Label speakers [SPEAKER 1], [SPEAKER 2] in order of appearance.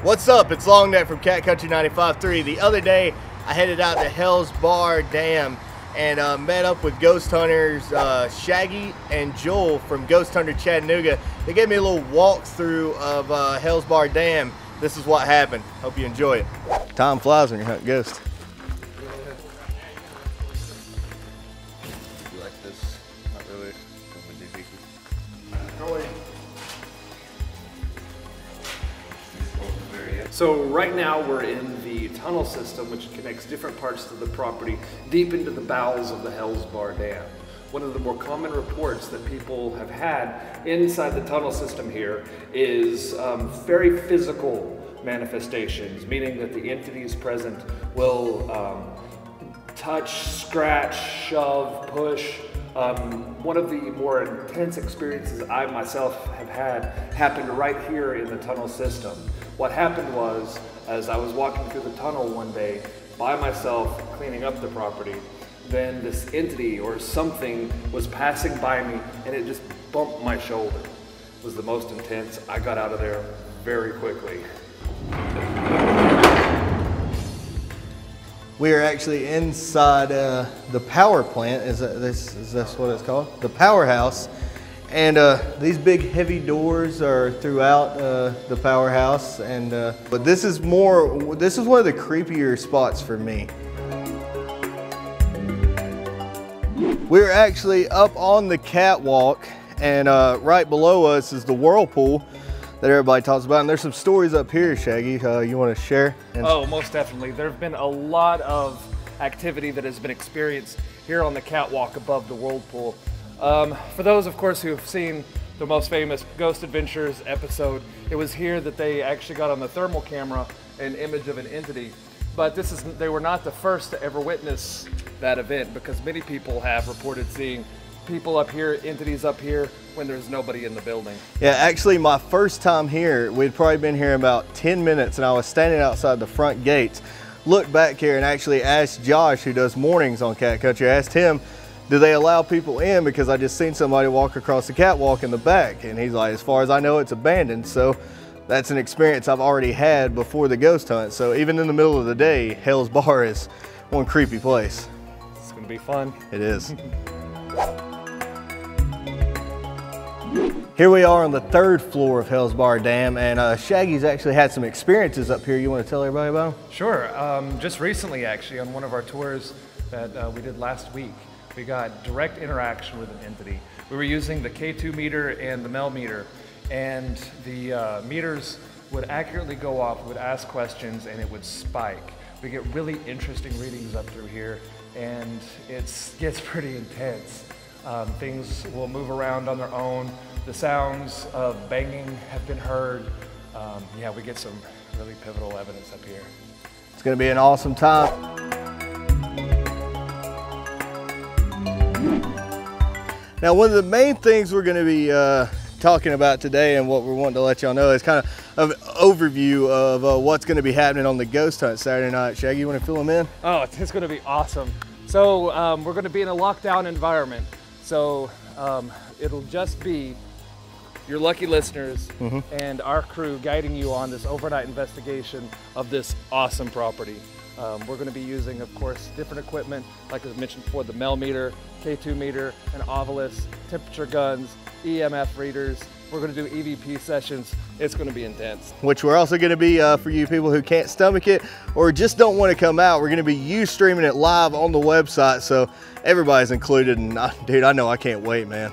[SPEAKER 1] What's up? It's Longneck from Cat Country 95.3. The other day, I headed out to Hales Bar Dam and met up with ghost hunters Shaggy and Joel from Ghost Hunter Chattanooga. They gave me a little walkthrough of Hales Bar Dam. This is what happened. Hope you enjoy it. Time flies when you're hunting ghosts.
[SPEAKER 2] You like this? Not really.
[SPEAKER 3] So right now we're in the tunnel system which connects different parts of the property deep into the bowels of the Hales Bar Dam. One of the more common reports that people have had inside the tunnel system here is very physical manifestations, meaning that the entities present will touch, scratch, shove, push. One of the more intense experiences I myself have had happened right here in the tunnel system. What happened was, as I was walking through the tunnel one day by myself cleaning up the property, then this entity or something was passing by me and it just bumped my shoulder. It was the most intense. I got out of there very quickly.
[SPEAKER 1] We are actually inside the power plant. Is this what it's called? The powerhouse. And these big heavy doors are throughout the powerhouse. And but this is one of the creepier spots for me. We're actually up on the catwalk, and right below us is the whirlpool that everybody talks about. And there's some stories up here, Shaggy, you want to share?
[SPEAKER 3] Oh, most definitely. There have been a lot of activity that has been experienced here on the catwalk above the whirlpool. For those, of course, who have seen the most famous Ghost Adventures episode, it was here that they actually got on the thermal camera an image of an entity. But they were not the first to ever witness that event, because many people have reported seeing people up here, entities up here, when there's nobody in the building.
[SPEAKER 1] Yeah, actually my first time here, we'd probably been here about 10 minutes and I was standing outside the front gates, looked back here and actually asked Josh, who does mornings on Cat Country, I asked him, do they allow people in, because I just seen somebody walk across the catwalk in the back, and he's like, as far as I know, it's abandoned. So that's an experience I've already had before the ghost hunt. So even in the middle of the day, Hales Bar is one creepy place.
[SPEAKER 3] It's gonna be fun.
[SPEAKER 1] It is. Here we are on the 3rd floor of Hales Bar Dam, and Shaggy's actually had some experiences up here. You want to tell everybody about them?
[SPEAKER 3] Sure. Just recently, actually, on one of our tours that we did last week, we got direct interaction with an entity. We were using the K2 meter and the Mel meter, and the meters would accurately go off, would ask questions, and it would spike. We get really interesting readings up through here, and it gets pretty intense. Things will move around on their own. The sounds of banging have been heard. Yeah, we get some really pivotal evidence up here.
[SPEAKER 1] It's going to be an awesome time. Now, one of the main things we're going to be talking about today, and what we're wanting to let y'all know, is kind of an overview of what's going to be happening on the ghost hunt Saturday night. Shaggy, you want to fill them in?
[SPEAKER 3] Oh, it's going to be awesome. So we're going to be in a lockdown environment. So it'll just be your lucky listeners and our crew guiding you on this overnight investigation of this awesome property. We're going to be using, of course, different equipment, like I mentioned before, the Mel meter, K2 meter, an Ovilus, temperature guns, EMF readers. We're going to do EVP sessions. It's going to be intense. Which
[SPEAKER 1] we're also going to be, for you people who can't stomach it or just don't want to come out, we're going to be streaming it live on the website, so everybody's included. And dude, I know I can't wait, man.